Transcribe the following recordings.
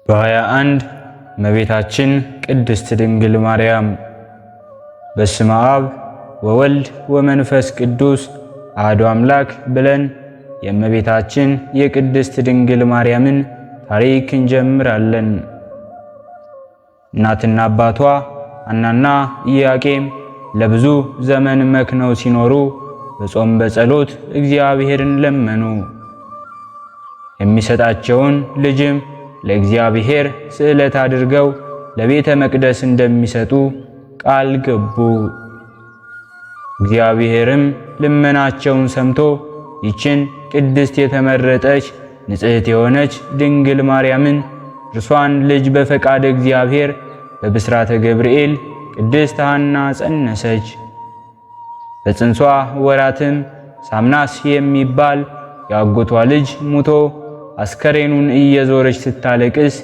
በ21 እመቤታችን ቅድስት ድንግል ማርያም። በስመ አብ ወወልድ ወመንፈስ ቅዱስ አሐዱ አምላክ ብለን የእመቤታችን የቅድስት ድንግል ማርያምን ታሪክ እንጀምራለን። እናትና አባቷ ሐናና ኢያቄም ለብዙ ዘመን መክነው ሲኖሩ በጾም በጸሎት እግዚአብሔርን ለመኑ። የሚሰጣቸውን ልጅም ለእግዚአብሔር ስዕለት አድርገው ለቤተ መቅደስ እንደሚሰጡ ቃል ገቡ። እግዚአብሔርም ልመናቸውን ሰምቶ ይችን ቅድስት የተመረጠች ንጽሕት የሆነች ድንግል ማርያምን እርሷን ልጅ በፈቃድ እግዚአብሔር በብስራተ ገብርኤል ቅድስት ሐና ጸነሰች። በጽንሷ ወራትም ሳምናስ የሚባል የአጎቷ ልጅ ሙቶ አስከሬኑን እየዞረች ስታለቅስ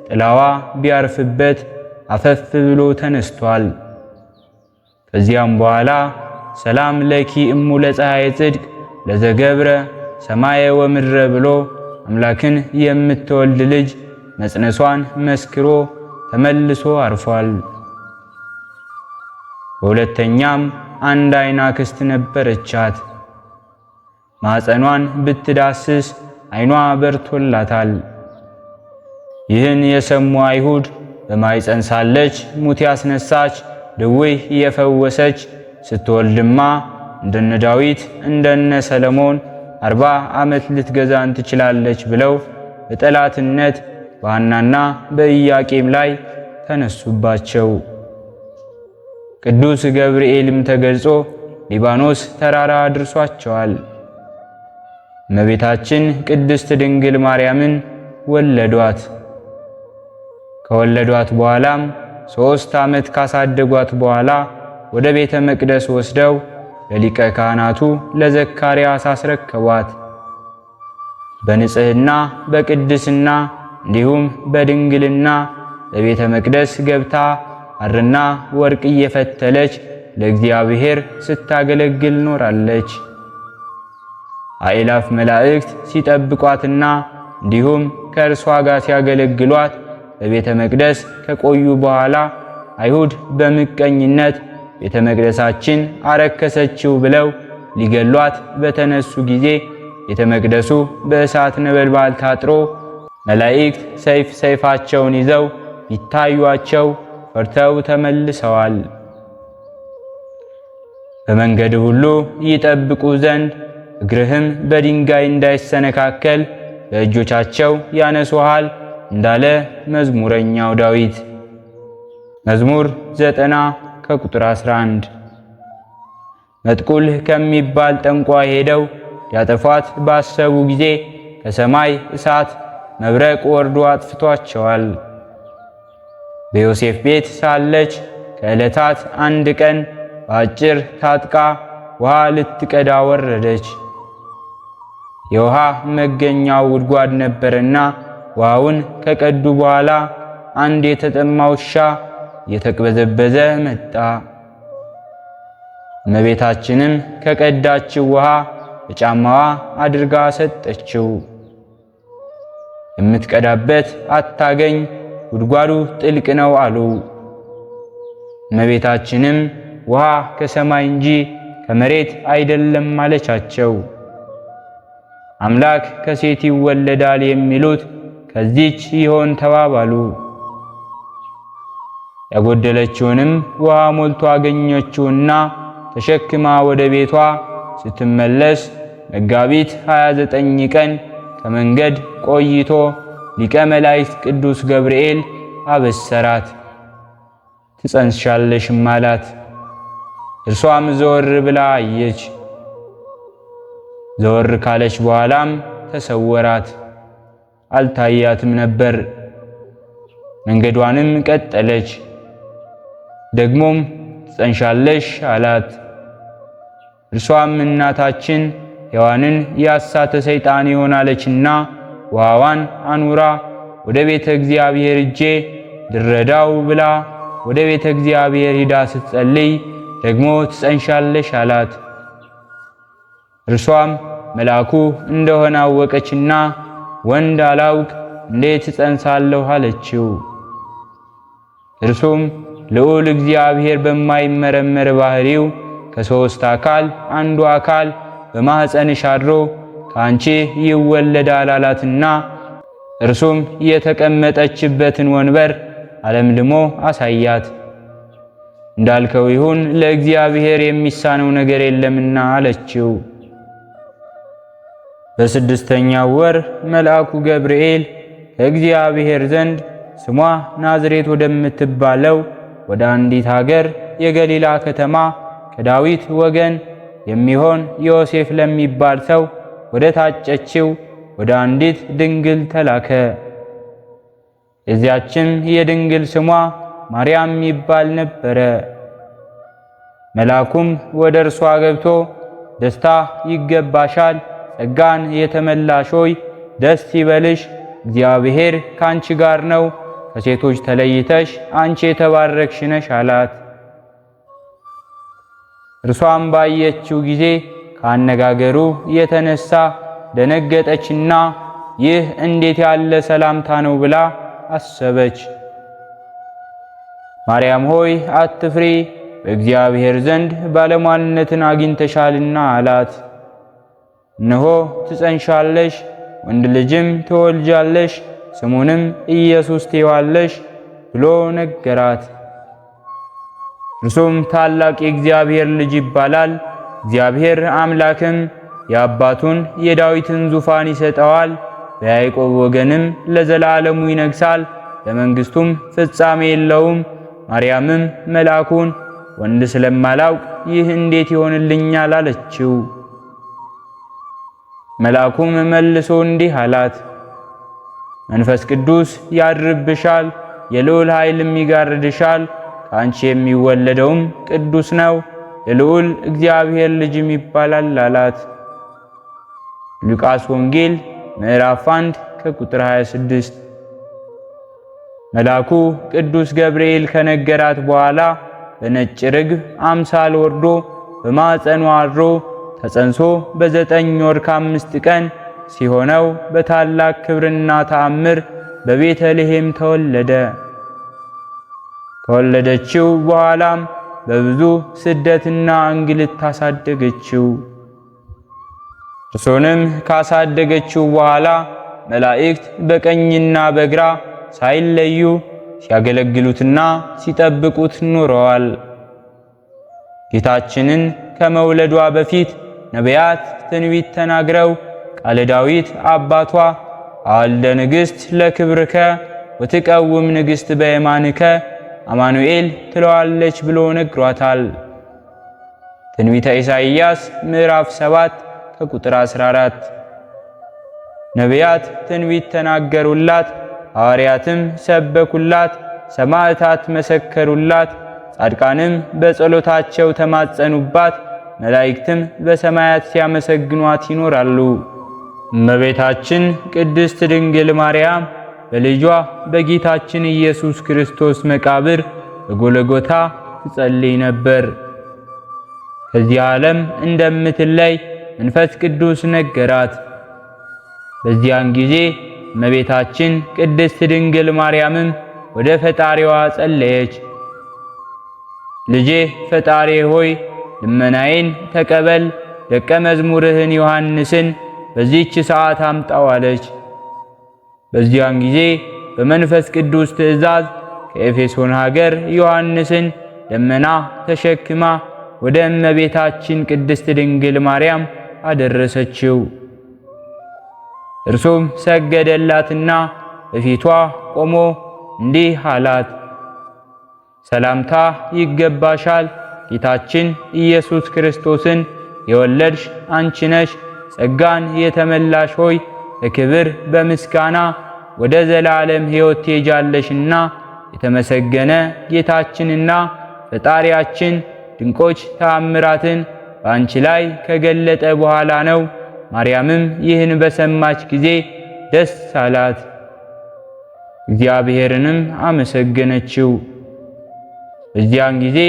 ጥላዋ ቢያርፍበት አፈፍ ብሎ ተነስቷል። ከዚያም በኋላ ሰላም ለኪ እሙ ለፀሐይ ጽድቅ ለዘገብረ ሰማየ ወምድረ ብሎ አምላክን የምትወልድ ልጅ መጽነሷን መስክሮ ተመልሶ አርፏል። በሁለተኛም አንድ ዓይን አክስት ነበረቻት። ማኅፀኗን ብትዳስስ ዓይኗ በርቶላታል። ይህን የሰሙ አይሁድ በማኅፀን ሳለች ሙት ያስነሳች፣ ድውይ የፈወሰች፣ ስትወልድማ እንደነ ዳዊት እንደነ ሰለሞን 40 ዓመት ልትገዛን ትችላለች ብለው በጠላትነት በሐናና በኢያቄም ላይ ተነሱባቸው። ቅዱስ ገብርኤልም ተገልጾ ሊባኖስ ተራራ አድርሷቸዋል። እመቤታችን ቅድስት ድንግል ማርያምን ወለዷት። ከወለዷት በኋላም 3 ዓመት ካሳደጓት በኋላ ወደ ቤተ መቅደስ ወስደው ለሊቀ ካህናቱ ለዘካርያስ አስረከቧት። በንጽሕና በቅድስና እንዲሁም በድንግልና ለቤተ መቅደስ ገብታ ሐርና ወርቅ እየፈተለች ለእግዚአብሔር ስታገለግል ኖራለች። አእላፍ መላእክት ሲጠብቋትና እንዲሁም ከእርሷ ጋር ሲያገለግሏት በቤተ መቅደስ ከቆዩ በኋላ አይሁድ በምቀኝነት ቤተ መቅደሳችን አረከሰችው ብለው ሊገሏት በተነሱ ጊዜ ቤተ መቅደሱ በእሳት ነበልባል ታጥሮ መላእክት ሰይፋቸውን ይዘው ይታዩአቸው ፈርተው ተመልሰዋል። በመንገድ ሁሉ ይጠብቁ ዘንድ እግርህም በድንጋይ እንዳይሰነካከል በእጆቻቸው ያነሱሃል እንዳለ መዝሙረኛው ዳዊት። መዝሙር 90 ከቁጥር 11። መጥቁል ከሚባል ጠንቋይ ሄደው ያጠፏት ባሰቡ ጊዜ ከሰማይ እሳት መብረቅ ወርዶ አጥፍቷቸዋል። በዮሴፍ ቤት ሳለች ከዕለታት አንድ ቀን በአጭር ታጥቃ ውሃ ልትቀዳ ወረደች። የውሃ መገኛው ጉድጓድ ነበርና ውሃውን ከቀዱ በኋላ አንድ የተጠማ ውሻ እየተቅበዘበዘ መጣ። እመቤታችንም ከቀዳችው ውሃ በጫማዋ አድርጋ ሰጠችው። የምትቀዳበት አታገኝ፣ ጉድጓዱ ጥልቅ ነው አሉ። እመቤታችንም ውሃ ከሰማይ እንጂ ከመሬት አይደለም አለቻቸው። አምላክ ከሴት ይወለዳል የሚሉት ከዚች ይሆን ተባባሉ። ያጎደለችውንም ውሃ ሞልቶ አገኘችውና ተሸክማ ወደ ቤቷ ስትመለስ መጋቢት 29 ቀን ከመንገድ ቆይቶ ሊቀ መላእክት ቅዱስ ገብርኤል አበሰራት። ትጸንሻለሽም አላት። እርሷም ዘወር ብላ አየች። ዘወር ካለች በኋላም ተሰወራት፣ አልታያትም ነበር። መንገዷንም ቀጠለች። ደግሞም ትጸንሻለሽ አላት። እርሷም እናታችን ሔዋንን ያሳተ ሰይጣን ይሆናለችና ውሃዋን አኑራ ወደ ቤተ እግዚአብሔር እጄ ድረዳው ብላ ወደ ቤተ እግዚአብሔር ሂዳ ስትጸልይ ደግሞ ትጸንሻለሽ አላት። እርሷም መልአኩ እንደሆነ አወቀችና ወንድ አላውቅ እንዴት እጸንሳለሁ አለችው። እርሱም ልዑል እግዚአብሔር በማይመረመር ባህሪው ከሦስት አካል አንዱ አካል በማኅፀንሽ አድሮ ከአንቺ ይወለዳል አላትና እርሱም የተቀመጠችበትን ወንበር አለምልሞ አሳያት። እንዳልከው ይሁን ለእግዚአብሔር የሚሳነው ነገር የለምና አለችው። በስድስተኛው ወር መልአኩ ገብርኤል ከእግዚአብሔር ዘንድ ስሟ ናዝሬት ወደምትባለው ወደ አንዲት ሀገር የገሊላ ከተማ ከዳዊት ወገን የሚሆን ዮሴፍ ለሚባል ሰው ወደ ታጨችው ወደ አንዲት ድንግል ተላከ። የዚያችም የድንግል ስሟ ማርያም ይባል ነበረ። መልአኩም ወደ እርሷ ገብቶ ደስታ ይገባሻል፣ ጸጋን የተመላሽ ሆይ ደስ ይበልሽ፣ እግዚአብሔር ካንቺ ጋር ነው፣ ከሴቶች ተለይተሽ አንቺ የተባረክሽ ነሽ አላት። እርሷም ባየችው ጊዜ ከአነጋገሩ የተነሳ ደነገጠችና ይህ እንዴት ያለ ሰላምታ ነው ብላ አሰበች። ማርያም ሆይ አትፍሪ፣ በእግዚአብሔር ዘንድ ባለሟልነትን አግኝተሻልና አላት። እነሆ ትጸንሻለሽ፣ ወንድ ልጅም ትወልጃለሽ፣ ስሙንም ኢየሱስ ትዪዋለሽ ብሎ ነገራት። እርሱም ታላቅ የእግዚአብሔር ልጅ ይባላል፣ እግዚአብሔር አምላክም የአባቱን የዳዊትን ዙፋን ይሰጠዋል፣ በያዕቆብ ወገንም ለዘላለሙ ይነግሣል፣ ለመንግሥቱም ፍጻሜ የለውም። ማርያምም መልአኩን ወንድ ስለማላውቅ ይህ እንዴት ይሆንልኛል አለችው። መልአኩም መልሶ እንዲህ አላት፣ መንፈስ ቅዱስ ያድርብሻል፣ የልዑል ኃይልም ይጋርድሻል፣ ከአንቺ የሚወለደውም ቅዱስ ነው፣ የልዑል እግዚአብሔር ልጅም ይባላል አላት። ሉቃስ ወንጌል ምዕራፍ 1 ከቁጥር 26። መልአኩ ቅዱስ ገብርኤል ከነገራት በኋላ በነጭ ርግብ አምሳል ወርዶ በማኅፀኗ አድሮ ተጸንሶ በ9 ወር ከ5 ቀን ሲሆነው በታላቅ ክብርና ተአምር በቤተልሔም ተወለደ። ከወለደችው በኋላም በብዙ ስደትና እንግልት ታሳደገችው። እርሱንም ካሳደገችው በኋላ መላእክት በቀኝና በግራ ሳይለዩ ሲያገለግሉትና ሲጠብቁት ኖረዋል። ጌታችንን ከመውለዷ በፊት ነቢያት ትንቢት ተናግረው ቃለ ዳዊት አባቷ አወልደ ንግሥት ለክብርከ ወትቀውም ንግሥት በየማንከ አማኑኤል ትለዋለች ብሎ ነግሯታል። ትንቢተ ኢሳይያስ ምዕራፍ 7 ከቁጥር 14። ነቢያት ትንቢት ተናገሩላት፣ ሐዋርያትም ሰበኩላት፣ ሰማዕታት መሰከሩላት፣ ጻድቃንም በጸሎታቸው ተማጸኑባት፣ መላእክትም በሰማያት ሲያመሰግኗት ይኖራሉ። እመቤታችን ቅድስት ድንግል ማርያም በልጇ በጌታችን ኢየሱስ ክርስቶስ መቃብር በጎልጎታ ትጸልይ ነበር። ከዚህ ዓለም እንደምትለይ መንፈስ ቅዱስ ነገራት። በዚያን ጊዜ እመቤታችን ቅድስት ድንግል ማርያምም ወደ ፈጣሪዋ ጸለየች። ልጄ ፈጣሪ ሆይ ልመናዬን ተቀበል፣ ደቀ መዝሙርህን ዮሐንስን በዚህች ሰዓት አምጣው አለች። በዚያን ጊዜ በመንፈስ ቅዱስ ትእዛዝ ከኤፌሶን ሀገር ዮሐንስን ደመና ተሸክማ ወደ እመቤታችን ቅድስት ድንግል ማርያም አደረሰችው። እርሱም ሰገደላትና በፊቷ ቆሞ እንዲህ አላት፣ ሰላምታ ይገባሻል፣ ጌታችን ኢየሱስ ክርስቶስን የወለድሽ አንቺ ነሽ። ጸጋን የተመላሽ ሆይ በክብር በምስጋና ወደ ዘላለም ሕይወት ትሄጃለሽና የተመሰገነ ጌታችንና ፈጣሪያችን ድንቆች ተአምራትን በአንቺ ላይ ከገለጠ በኋላ ነው። ማርያምም ይህን በሰማች ጊዜ ደስ አላት፣ እግዚአብሔርንም አመሰገነችው። በዚያን ጊዜ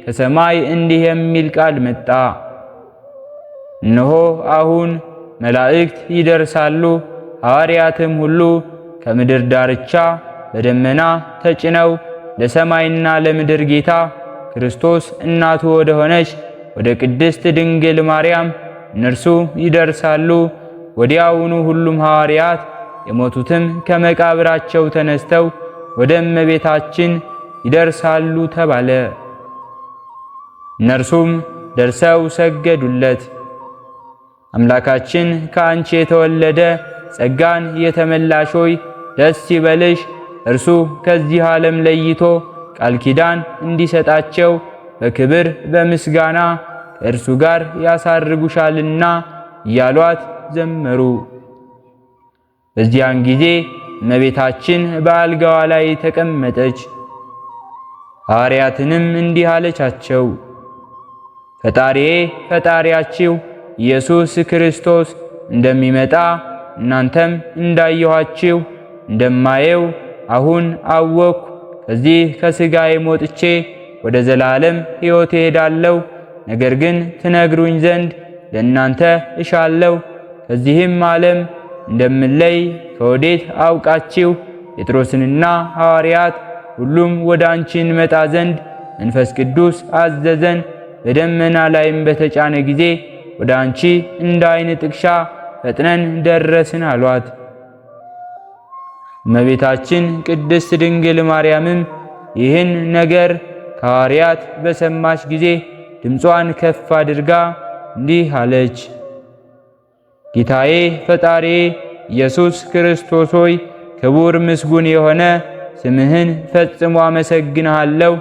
ከሰማይ እንዲህ የሚል ቃል መጣ፣ እነሆ አሁን መላእክት ይደርሳሉ፣ ሐዋርያትም ሁሉ ከምድር ዳርቻ በደመና ተጭነው ለሰማይና ለምድር ጌታ ክርስቶስ እናቱ ወደ ሆነች ወደ ቅድስት ድንግል ማርያም እነርሱ ይደርሳሉ። ወዲያውኑ ሁሉም ሐዋርያት የሞቱትም ከመቃብራቸው ተነስተው ወደ እመቤታችን ይደርሳሉ ተባለ። እነርሱም ደርሰው ሰገዱለት። አምላካችን ከአንቺ የተወለደ ጸጋን የተመላሽ ሆይ ደስ ይበልሽ፣ እርሱ ከዚህ ዓለም ለይቶ ቃል ኪዳን እንዲሰጣቸው በክብር በምስጋና ከእርሱ ጋር ያሳርጉሻልና እያሏት ዘመሩ። በዚያን ጊዜ እመቤታችን በአልጋዋ ላይ ተቀመጠች። ሐዋርያትንም እንዲህ አለቻቸው፣ ፈጣሪዬ ፈጣሪያችሁ ኢየሱስ ክርስቶስ እንደሚመጣ እናንተም እንዳየኋችሁ እንደማየው አሁን አወቅሁ። ከዚህ ከሥጋዬ ሞጥቼ ወደ ዘላለም ሕይወት እሄዳለሁ። ነገር ግን ትነግሩኝ ዘንድ ለእናንተ እሻለሁ። ከዚህም ዓለም እንደምለይ ከወዴት አውቃችሁ? ጴጥሮስንና ሐዋርያት ሁሉም ወደ አንቺ እንመጣ ዘንድ መንፈስ ቅዱስ አዘዘን። በደመና ላይም በተጫነ ጊዜ ወደ አንቺ እንደ ዓይን ጥቅሻ ፈጥነን ደረስን አሏት። እመቤታችን ቅድስት ድንግል ማርያምም ይህን ነገር ከሐዋርያት በሰማች ጊዜ ድምጿን ከፍ አድርጋ እንዲህ አለች፣ ጌታዬ ፈጣሪዬ ኢየሱስ ክርስቶስ ሆይ ክቡር ምስጉን የሆነ ስምህን ፈጽሞ አመሰግንሃለሁ፣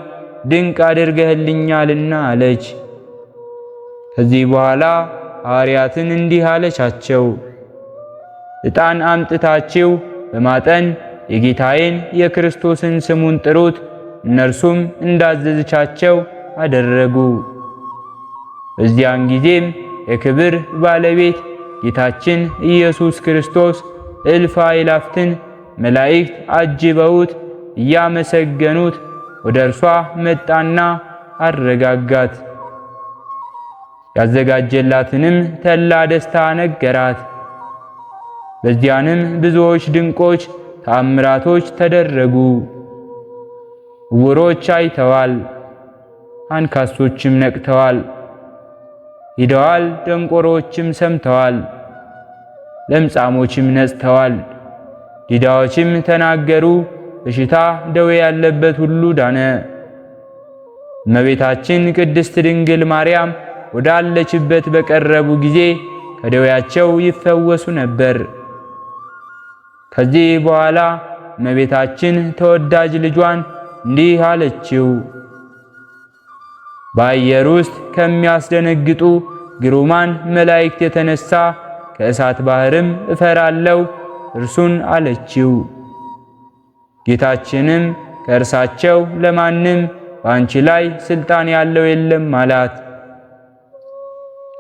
ድንቅ አድርገህልኛልና አለች። ከዚህ በኋላ ሐዋርያትን እንዲህ አለቻቸው፣ ዕጣን አምጥታችሁ በማጠን የጌታዬን የክርስቶስን ስሙን ጥሩት። እነርሱም እንዳዘዘቻቸው አደረጉ። በዚያን ጊዜም የክብር ባለቤት ጌታችን ኢየሱስ ክርስቶስ እልፍ አእላፋትን መላእክት አጅበውት እያመሰገኑት ወደ እርሷ መጣና አረጋጋት። ያዘጋጀላትንም ተላ ደስታ ነገራት። በዚያንም ብዙዎች ድንቆች ተአምራቶች ተደረጉ። ዕውሮች አይተዋል፣ አንካሶችም ነቅተዋል፣ ሄደዋል፣ ደንቆሮችም ሰምተዋል፣ ለምጻሞችም ነጽተዋል፣ ዲዳዎችም ተናገሩ፣ በሽታ ደዌ ያለበት ሁሉ ዳነ። እመቤታችን ቅድስት ድንግል ማርያም ወዳለችበት በቀረቡ ጊዜ ከደዌያቸው ይፈወሱ ነበር። ከዚህ በኋላ እመቤታችን ተወዳጅ ልጇን እንዲህ አለችው፣ በአየር ውስጥ ከሚያስደነግጡ ግሩማን መላእክት የተነሳ ከእሳት ባህርም እፈራለሁ እርሱን አለችው። ጌታችንም ከእርሳቸው ለማንም በአንቺ ላይ ስልጣን ያለው የለም አላት።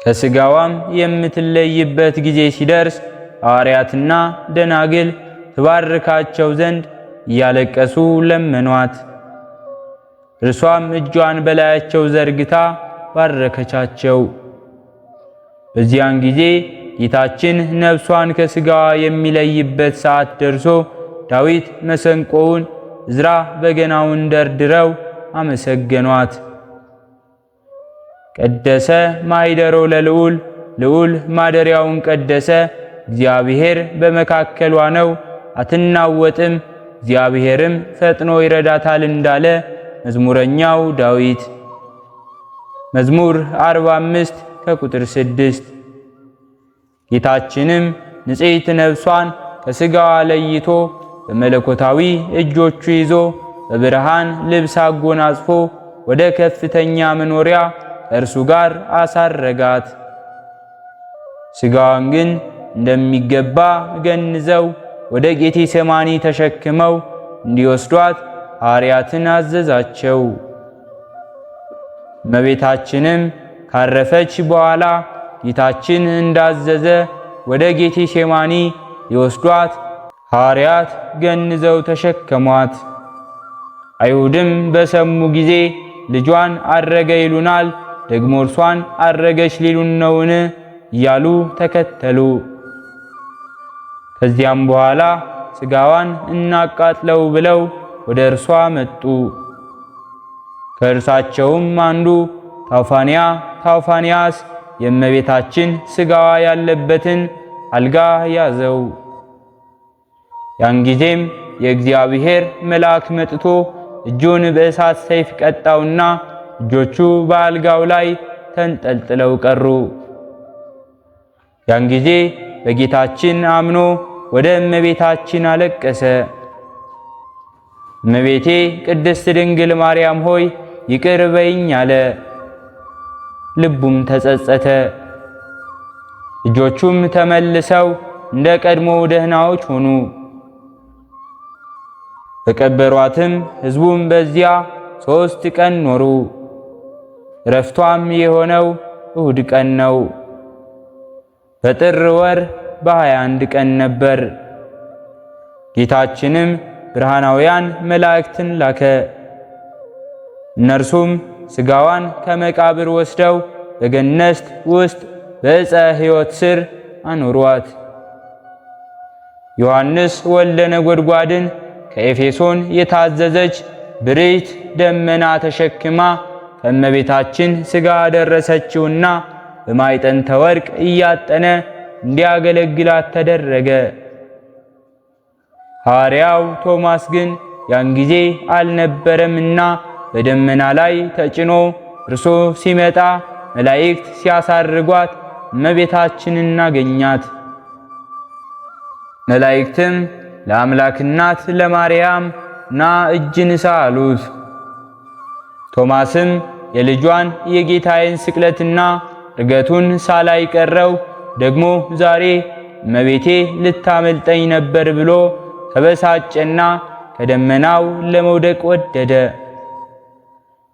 ከሥጋዋም የምትለይበት ጊዜ ሲደርስ ሐዋርያትና ደናግል ትባርካቸው ዘንድ እያለቀሱ ለመኗት። እርሷም እጇን በላያቸው ዘርግታ ባረከቻቸው። በዚያን ጊዜ ጌታችን ነፍሷን ከሥጋዋ የሚለይበት ሰዓት ደርሶ ዳዊት መሰንቆውን፣ ዕዝራ በገናውን ደርድረው አመሰገኗት። ቀደሰ ማኅደሮ ለልዑል፣ ልዑል ማደሪያውን ቀደሰ። እግዚአብሔር በመካከሏ ነው፣ አትናወጥም፣ እግዚአብሔርም ፈጥኖ ይረዳታል እንዳለ መዝሙረኛው ዳዊት። መዝሙር 45 ከቁጥር 6። ጌታችንም ንጽሕት ነፍሷን ከሥጋዋ ለይቶ በመለኮታዊ እጆቹ ይዞ በብርሃን ልብስ አጎናጽፎ ወደ ከፍተኛ መኖሪያ ከእርሱ ጋር አሳረጋት። ሥጋዋን ግን እንደሚገባ ገንዘው ወደ ጌቴሴማኒ ተሸክመው እንዲወስዷት ሐዋርያትን አዘዛቸው። እመቤታችንም ካረፈች በኋላ ጌታችን እንዳዘዘ ወደ ጌቴሴማኒ ሊወስዷት ሐዋርያት ገንዘው ተሸከሟት። አይሁድም በሰሙ ጊዜ ልጇን አረገ ይሉናል፣ ደግሞ እርሷን አረገች ሊሉን ነውን? እያሉ ተከተሉ። ከዚያም በኋላ ሥጋዋን እናቃጥለው ብለው ወደ እርሷ መጡ። ከእርሳቸውም አንዱ ታውፋንያስ የእመቤታችን ሥጋዋ ያለበትን አልጋ ያዘው። ያን ጊዜም የእግዚአብሔር መልአክ መጥቶ እጁን በእሳት ሰይፍ ቀጣውና እጆቹ በአልጋው ላይ ተንጠልጥለው ቀሩ። ያን ጊዜ በጌታችን አምኖ ወደ እመቤታችን አለቀሰ። እመቤቴ ቅድስት ድንግል ማርያም ሆይ ይቅር በይኝ አለ። ልቡም ተጸጸተ። እጆቹም ተመልሰው እንደ ቀድሞው ደህናዎች ሆኑ። በቀበሯትም ሕዝቡም በዚያ 3 ቀን ኖሩ። ረፍቷም የሆነው እሁድ ቀን ነው። በጥር ወር በ21 ቀን ነበር። ጌታችንም ብርሃናውያን መላእክትን ላከ። እነርሱም ሥጋዋን ከመቃብር ወስደው በገነት ውስጥ በዕፀ ሕይወት ስር አኖሯት። ዮሐንስ ወልደ ነጎድጓድን ከኤፌሶን የታዘዘች ብርይት ደመና ተሸክማ ከእመቤታችን ሥጋ ደረሰችውና በማዕጠንተ ወርቅ እያጠነ እንዲያገለግላት ተደረገ። ሐዋርያው ቶማስ ግን ያን ጊዜ አልነበረምና በደመና ላይ ተጭኖ እርሱ ሲመጣ መላእክት ሲያሳርጓት እመቤታችንን አገኛት። መላእክትም ለአምላክ እናት ለማርያም ና እጅ ንሳ አሉት። ቶማስም የልጇን የጌታዬን ስቅለትና ዕርገቱን ሳላይ ቀረው ደግሞ ዛሬ እመቤቴ ልታመልጠኝ ነበር ብሎ ተበሳጨና ከደመናው ለመውደቅ ወደደ።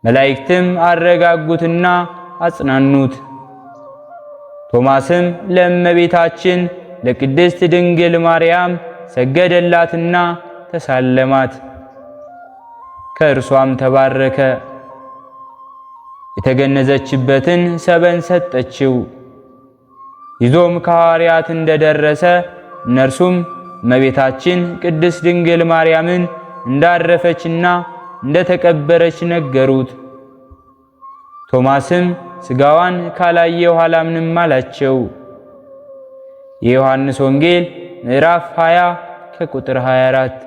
መላእክትም አረጋጉትና አጽናኑት። ቶማስም ለእመቤታችን ለቅድስት ድንግል ማርያም ሰገደላትና ተሳለማት። ከእርሷም ተባረከ። የተገነዘችበትን ሰበን ሰጠችው። ይዞም ከሐዋርያት እንደደረሰ እነርሱም እመቤታችን ቅድስት ድንግል ማርያምን እንዳረፈችና እንደተቀበረች ነገሩት። ቶማስም ሥጋዋን ካላየሁ አላምንም አላቸው። የዮሐንስ ወንጌል ምዕራፍ 20 ከቁጥር 24።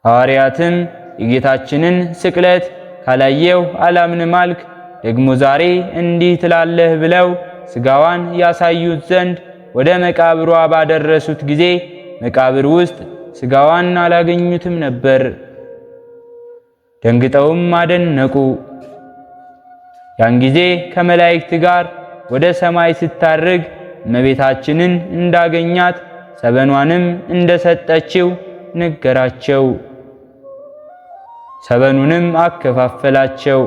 ሐዋርያትም የጌታችንን ስቅለት ካላየሁ አላምንም አልክ፣ ደግሞ ዛሬ እንዲህ ትላለህ ብለው ሥጋዋን ያሳዩት ዘንድ ወደ መቃብሯ ባደረሱት ጊዜ መቃብር ውስጥ ሥጋዋን አላገኙትም ነበር። ደንግጠውም አደነቁ። ያን ጊዜ ከመላእክት ጋር ወደ ሰማይ ስታርግ እመቤታችንን እንዳገኛት ሰበኗንም እንደሰጠችው ነገራቸው። ሰበኑንም አከፋፈላቸው።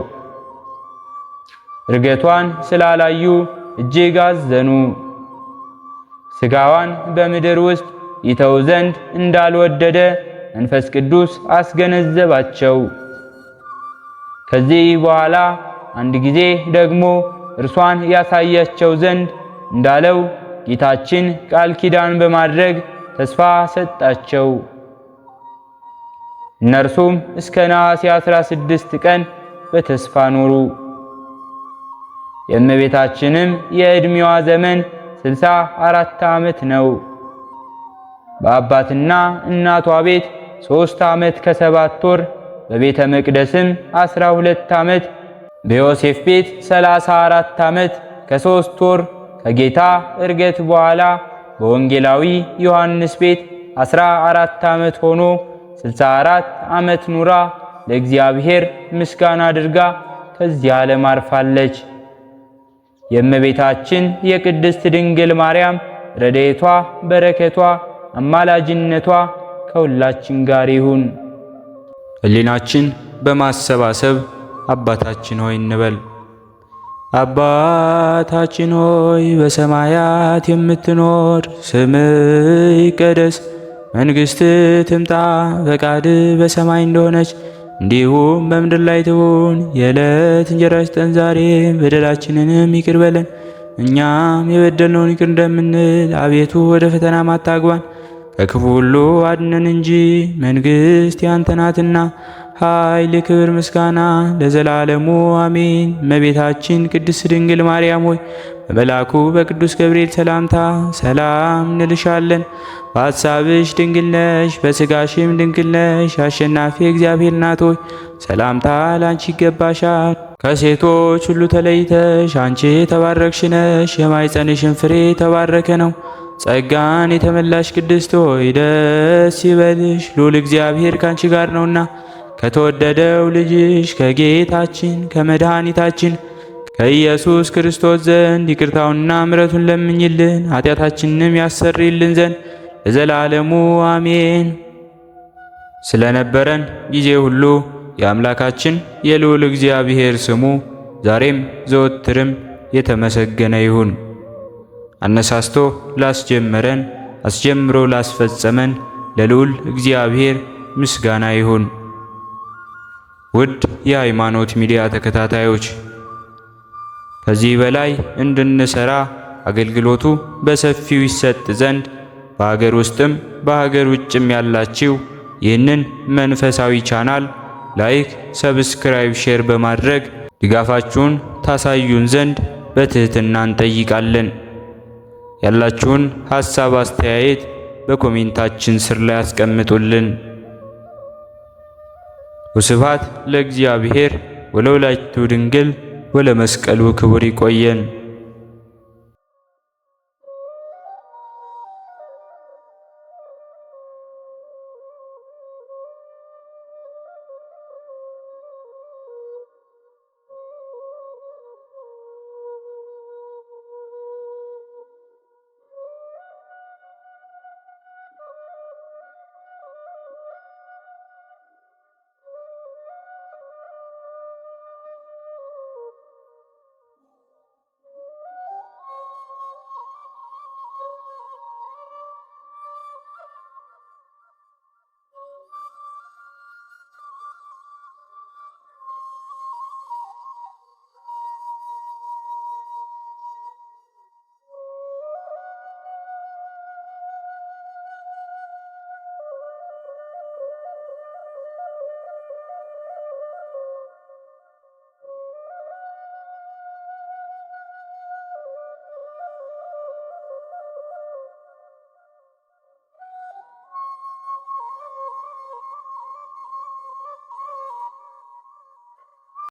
ዕርገቷን ስላላዩ እጅግ አዘኑ። ሥጋዋን በምድር ውስጥ ይተው ዘንድ እንዳልወደደ መንፈስ ቅዱስ አስገነዘባቸው። ከዚህ በኋላ አንድ ጊዜ ደግሞ እርሷን ያሳያቸው ዘንድ እንዳለው ጌታችን ቃል ኪዳን በማድረግ ተስፋ ሰጣቸው። እነርሱም እስከ ነሐሴ 16 ቀን በተስፋ ኖሩ። የእመቤታችንም የዕድሜዋ ዘመን 64 ዓመት ነው። በአባትና እናቷ ቤት 3 ዓመት ከ7 ወር፣ በቤተ መቅደስም 12 ዓመት፣ በዮሴፍ ቤት 34 ዓመት ከ3 ወር፣ ከጌታ ዕርገት በኋላ በወንጌላዊ ዮሐንስ ቤት 14 ዓመት ሆኖ 64 ዓመት ኑራ ለእግዚአብሔር ምስጋና አድርጋ ከዚህ ዓለም አርፋለች። የእመቤታችን የቅድስት ድንግል ማርያም ረድኤቷ፣ በረከቷ፣ አማላጅነቷ ከሁላችን ጋር ይሁን። ሕሊናችን በማሰባሰብ አባታችን ሆይ እንበል። አባታችን ሆይ በሰማያት የምትኖር፣ ስምህ ይቀደስ፣ መንግሥትህ ትምጣ፣ ፈቃድህ በሰማይ እንደሆነች እንዲሁም በምድር ላይ ትሁን። የዕለት እንጀራችንን ስጠን ዛሬ፣ በደላችንንም ይቅር በለን እኛም የበደልነውን ይቅር እንደምንል፣ አቤቱ ወደ ፈተና አታግባን ከክፉ ሁሉ አድነን እንጂ መንግሥት ያንተ ናትና፣ ኃይል፣ ክብር፣ ምስጋና ለዘላለሙ አሜን። እመቤታችን ቅድስት ድንግል ማርያም ሆይ በመልአኩ በቅዱስ ገብርኤል ሰላምታ ሰላም እንልሻለን። በሐሳብሽ ድንግል ነሽ፣ በሥጋሽም ድንግል ነሽ። አሸናፊ እግዚአብሔር እናት ሆይ ሰላምታ ላንቺ ይገባሻል። ከሴቶች ሁሉ ተለይተሽ አንቺ የተባረክሽ ነሽ፣ የማኅፀንሽን ፍሬ የተባረከ ነው። ጸጋን የተመላሽ ቅድስት ሆይ ደስ ይበልሽ፣ ልዑል እግዚአብሔር ካንቺ ጋር ነውና ከተወደደው ልጅሽ ከጌታችን ከመድኃኒታችን ከኢየሱስ ክርስቶስ ዘንድ ይቅርታውንና ምሕረቱን ለምኝልን ኃጢአታችንንም ያሰርይልን ዘንድ ለዘላለሙ አሜን። ስለነበረን ጊዜ ሁሉ የአምላካችን የልዑል እግዚአብሔር ስሙ ዛሬም ዘወትርም የተመሰገነ ይሁን። አነሳስቶ ላስጀመረን አስጀምሮ ላስፈጸመን ለልዑል እግዚአብሔር ምስጋና ይሁን። ውድ የሃይማኖት ሚዲያ ተከታታዮች ከዚህ በላይ እንድንሰራ አገልግሎቱ በሰፊው ይሰጥ ዘንድ በሀገር ውስጥም በሀገር ውጭም ያላችሁ ይህንን መንፈሳዊ ቻናል ላይክ፣ ሰብስክራይብ፣ ሼር በማድረግ ድጋፋችሁን ታሳዩን ዘንድ በትህትና እንጠይቃለን። ያላችሁን ሐሳብ አስተያየት በኮሜንታችን ስር ላይ አስቀምጡልን። ወስብሐት ለእግዚአብሔር ወለወላዲቱ ድንግል ወለመስቀሉ ክቡር። ይቆየን።